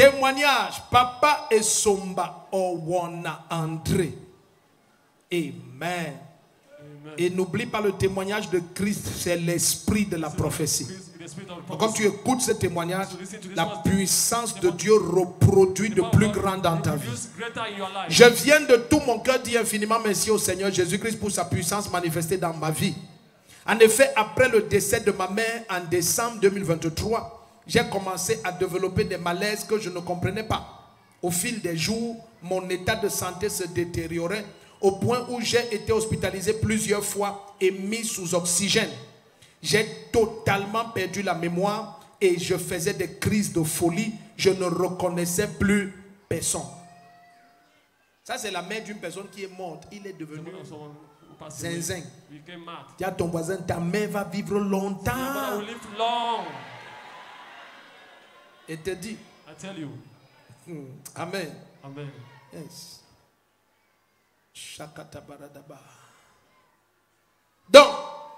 Témoignage. Papa et Somba Owana André. Amen. Et n'oublie pas le témoignage de Christ, c'est l'esprit de la prophétie. Quand tu écoutes ce témoignage, la puissance de Dieu reproduit de plus grand dans ta vie. Je viens de tout mon cœur dire infiniment merci au Seigneur Jésus-Christ pour sa puissance manifestée dans ma vie. En effet, après le décès de ma mère en décembre 2023, j'ai commencé à développer des malaises que je ne comprenais pas. Au fil des jours, mon état de santé se détériorait au point où j'ai été hospitalisé plusieurs fois et mis sous oxygène. J'ai totalement perdu la mémoire et je faisais des crises de folie. Je ne reconnaissais plus personne. Ça, c'est la mère d'une personne qui est morte. Il est devenu zinzin. Dis à ton voisin, ta mère va vivre longtemps. Et te dit. Amen. Amen. Yes. Donc,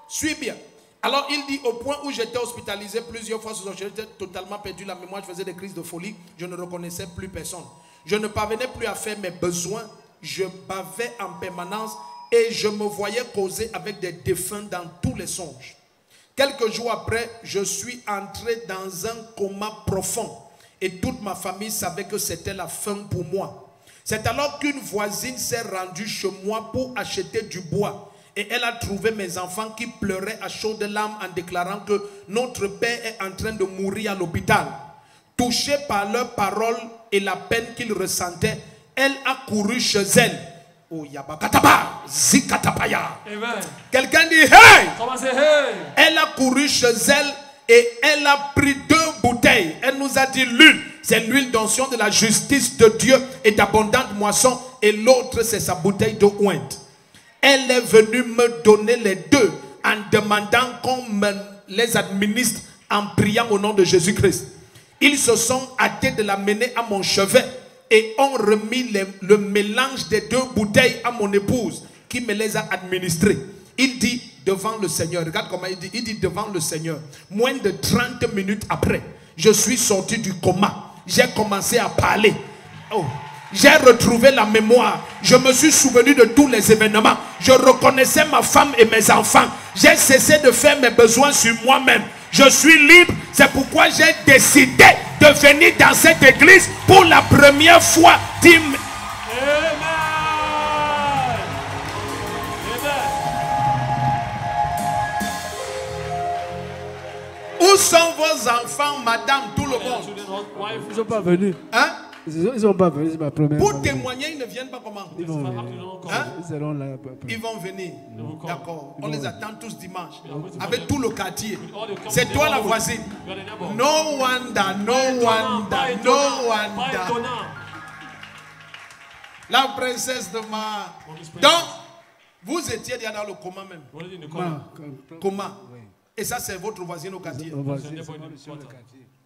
suis bien. Alors il dit au point où j'étais hospitalisé plusieurs fois, j'étais totalement perdu la mémoire, je faisais des crises de folie, je ne reconnaissais plus personne. Je ne parvenais plus à faire mes besoins, je bavais en permanence et je me voyais causer avec des défunts dans tous les songes. Quelques jours après, je suis entré dans un coma profond et toute ma famille savait que c'était la fin pour moi. C'est alors qu'une voisine s'est rendue chez moi pour acheter du bois. Et elle a trouvé mes enfants qui pleuraient à chaudes larmes en déclarant que notre père est en train de mourir à l'hôpital. Touchée par leurs paroles et la peine qu'ils ressentaient, elle a couru chez elle. Oh, yabakataba, zikatapaya. Quelqu'un dit hey! Hey! Elle a couru chez elle et elle a pris 2 bouteilles. Elle nous a dit l'une, c'est l'huile d'onction de la justice de Dieu et d'abondante moisson. Et l'autre, c'est sa bouteille d'eau ointe. Elle est venue me donner les 2 en demandant qu'on me les administre en priant au nom de Jésus-Christ. Ils se sont hâtés de la mener à mon chevet et ont remis le mélange des 2 bouteilles à mon épouse qui me les a administrées. Il dit devant le Seigneur, regarde comment il dit devant le Seigneur, moins de 30 minutes après, je suis sorti du coma. J'ai commencé à parler. Oh. J'ai retrouvé la mémoire. Je me suis souvenu de tous les événements. Je reconnaissais ma femme et mes enfants. J'ai cessé de faire mes besoins sur moi-même. Je suis libre. C'est pourquoi j'ai décidé de venir dans cette église pour la première fois. Amen. Où sont vos enfants, madame, tout le monde? Ils ne sont pas venus. Hein? Ils ne sont pas venus, c'est ma première. Pour témoigner, ils ne viennent pas comment? Ils vont venir. Hein? Ils seront là. Ils vont venir. D'accord. On les attend tous dimanche. Avec tout le quartier. C'est toi la voisine. No wonder, no wonder, no wonder. La princesse de ma. Donc, vous étiez déjà dans le coma même. Coma. Et ça, c'est votre voisine au quartier.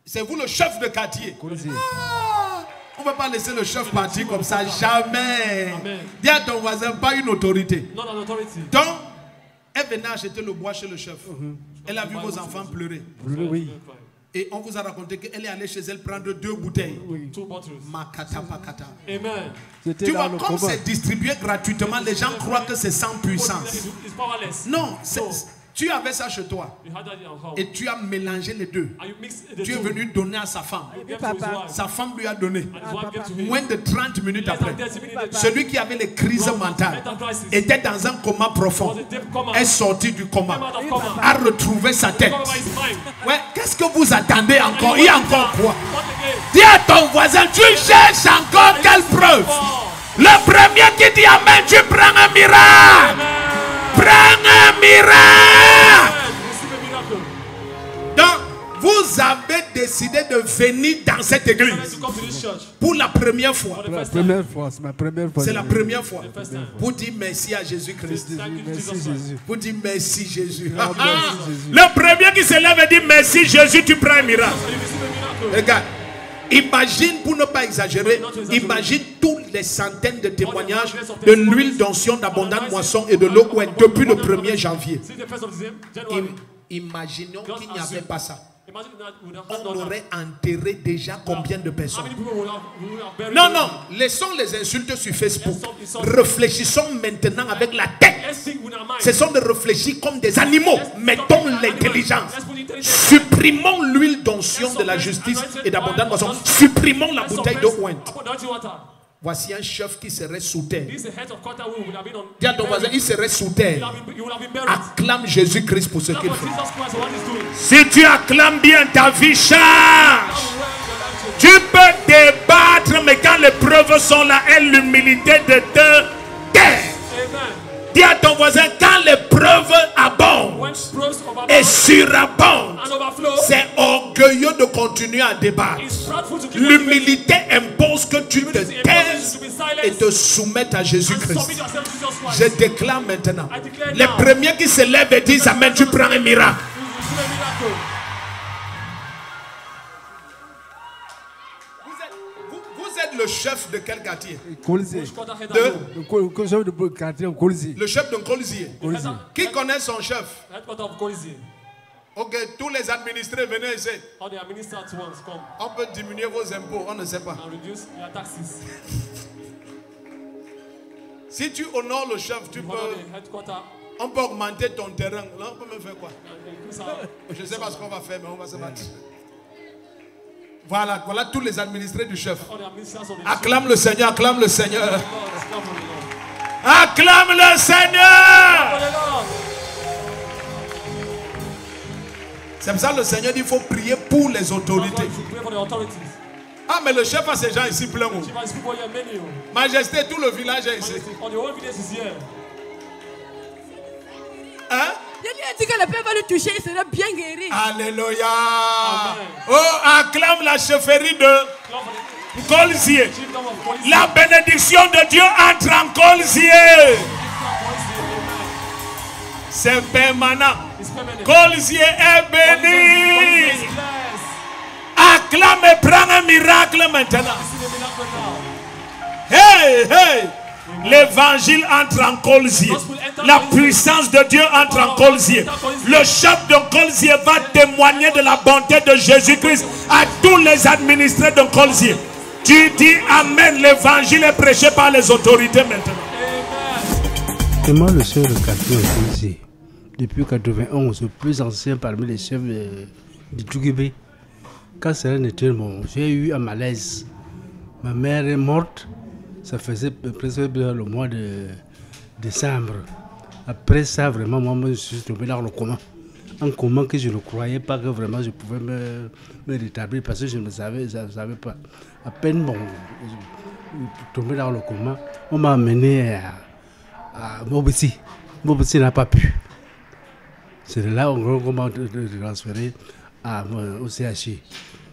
C'est vous le chef de quartier. Ah, on ne va pas laisser le chef partir comme ça, jamais. Dis à ton voisin, pas une autorité. Donc, elle venait acheter le bois chez le chef. Elle a vu vos enfants pleurer. Oui. Et on vous a raconté qu'elle est allée chez elle prendre 2 bouteilles. Oui. Makata pakata. Amen. Tu vois, comme c'est distribué gratuitement, les gens croient que c'est sans puissance. Non, tu avais ça chez toi. Et tu as mélangé les 2. Tu es venu donner à sa femme. Sa femme lui a donné. Moins de 30 minutes après, celui qui avait les crises mentales était dans un coma profond. Est sorti du coma. A retrouvé sa tête. Ouais, qu'est-ce que vous attendez encore? Il y a encore quoi? Dis à ton voisin, tu cherches encore quelle preuve? Le premier qui dit amen, tu prends un miracle. Prends un miracle. Donc, vous avez décidé de venir dans cette église pour la première fois. C'est ma première fois. C'est la première fois. Pour dire merci à Jésus-Christ. Merci Jésus. Pour dire merci Jésus. Le premier qui se lève et dit merci Jésus, tu prends un miracle. Regarde. Imagine, pour ne pas exagérer, imagine toutes les centaines de témoignages de l'huile d'onction d'abondante moisson et de l'eau depuis le 1er janvier. Imaginons qu'il n'y avait pas ça. on aurait enterré déjà combien de personnes? Non, non, laissons les insultes sur Facebook. Réfléchissons maintenant avec la tête. Ce sont de réfléchir comme des animaux. Mettons l'intelligence. Supprimons l'huile d'onction de la justice et d'abondante boisson. Supprimons la bouteille d'eau ointe. Voici un chef qui serait sous terre. Dis à ton voisin, il serait sous terre. Acclame Jésus-Christ pour ce qu'il fait. Si tu acclames bien, ta vie change. Tu peux débattre, mais quand les preuves sont là, et l'humilité de te taire. Dis à ton voisin, quand les preuves abondent et surabondent, c'est orgueilleux de continuer à débattre. L'humilité impose que tu te taises et te soumettes à Jésus-Christ. Je déclare maintenant, les premiers qui se lèvent et disent Amen, tu prends un miracle. Vous êtes le chef de quel quartier? Le chef de Kolzier. Qui connaît son chef? Ok, tous les administrés, venez ici. On peut diminuer vos impôts, on ne sait pas. Si tu honores le chef, tu peux... On peut augmenter ton terrain. Là, on peut me faire quoi? Je ne sais pas ce qu'on va faire, mais on va se battre. Voilà, voilà tous les administrés du chef. Acclame le Seigneur, acclame le Seigneur. Acclame le Seigneur. C'est pour ça que le Seigneur dit qu'il faut prier pour les autorités. Ah, mais le chef a ces gens ici plein. Majesté, tout le village est ici. Hein? Je lui ai dit que le peuple va le toucher, il sera bien guéri. Alléluia. Oh, acclame la chefferie de Kolzier. La bénédiction de Dieu entre en Kolzier. C'est permanent. Kolzier est béni. Acclame et prends un miracle maintenant. Hey, hey. L'évangile entre en Kolzier. La puissance de Dieu entre en Kolzier. Le chef de Kolzier va témoigner de la bonté de Jésus-Christ à tous les administrés de Kolzier. Tu dis Amen. L'évangile est prêché par les autorités maintenant. C'est moi le chef de quartier de Kolzier. Depuis 1991, le plus ancien parmi les chefs du Tougébé. Quand cela n'était bon, j'ai eu un malaise. Ma mère est morte. Ça faisait presque le mois de décembre. Après ça, vraiment, moi, je suis tombé dans le coma. Un coma que je ne croyais pas que vraiment je pouvais me rétablir parce que je ne savais pas. À peine, bon, je suis tombé dans le coma. On m'a amené à Mobetsi. Mobetsi n'a pas pu. C'est de là qu'on m'a transféré au CHI.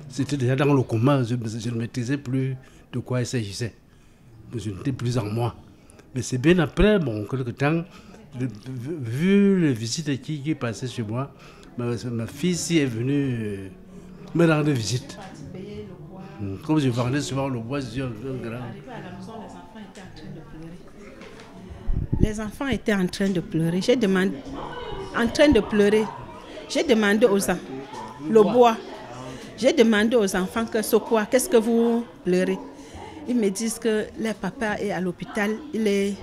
C'était déjà dans le coma, je ne maîtrisais plus de quoi il s'agissait. Je n'étais plus en moi. Mais c'est bien après, bon, quelque temps, vu les visites qui passaient chez moi, ma fille est venue me rendre visite. Comme je vendais souvent le bois, je suis un grand. Les enfants étaient en train de pleurer. J'ai demandé, J'ai demandé aux enfants, le bois. J'ai demandé aux enfants que c'est quoi, qu'est-ce que vous pleurez? Ils me disent que leur papa est à l'hôpital, il est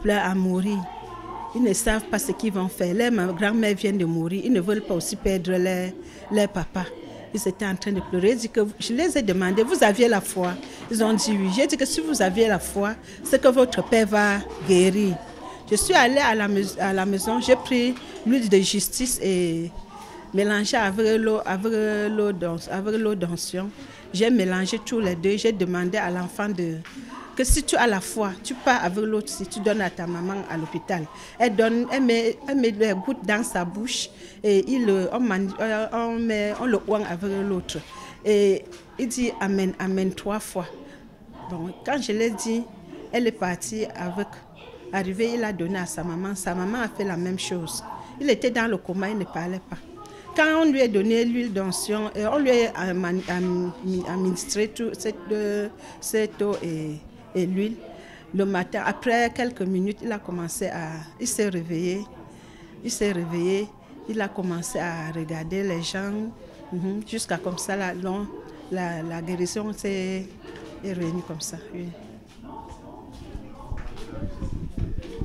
prêt à mourir. Ils ne savent pas ce qu'ils vont faire. Leur grand-mère vient de mourir, ils ne veulent pas aussi perdre leur papa. Ils étaient en train de pleurer. Je les ai demandé, vous aviez la foi? Ils ont dit oui. J'ai dit que si vous aviez la foi, c'est que votre père va guérir. Je suis allée à la maison, j'ai pris l'huile de justice et mélangé avec l'eau d'onction. J'ai mélangé tous les deux. J'ai demandé à l'enfant que si tu as la foi, tu pars avec l'autre, si tu donnes à ta maman à l'hôpital. Elle met les gouttes dans sa bouche et on le oint avec l'autre. Et il dit Amen, Amen 3 fois. Bon, quand je l'ai dit, elle est partie avec. Arrivé, il a donné à sa maman. Sa maman a fait la même chose. Il était dans le coma, il ne parlait pas. Quand on lui a donné l'huile d'onction, on lui a administré toute cette eau et l'huile. Le matin, après quelques minutes, il s'est réveillé. Il a commencé à regarder les gens Jusqu'à comme ça, la guérison est revenue comme ça. Oui.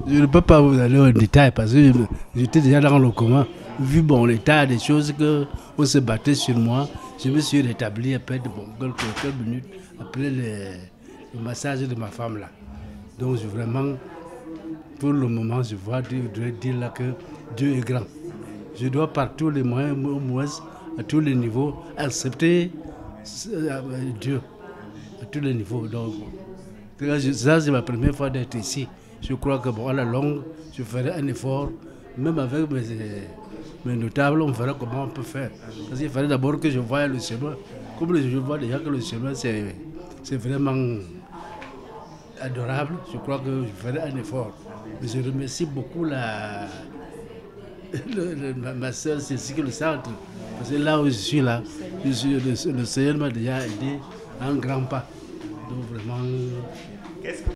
Je ne peux pas vous aller en détail parce que j'étais déjà dans le coma. Vu l'état des choses qu'on se battait sur moi, je me suis rétabli après quelques minutes après le massage de ma femme là. Donc vraiment, pour le moment, je dois dire là que Dieu est grand. Je dois par tous les moyens, au moins à tous les niveaux, accepter Dieu à tous les niveaux. Donc, ça c'est ma première fois d'être ici. Je crois que à la longue, je ferai un effort, même avec mes notables, on verra comment on peut faire. Parce qu'il fallait d'abord que je voie le chemin. Comme je vois déjà que le chemin, c'est vraiment adorable, je crois que je ferai un effort. Mais je remercie beaucoup ma soeur Cécile, le centre. Parce que là où je suis le Seigneur m'a déjà aidé à un grand pas. Donc vraiment,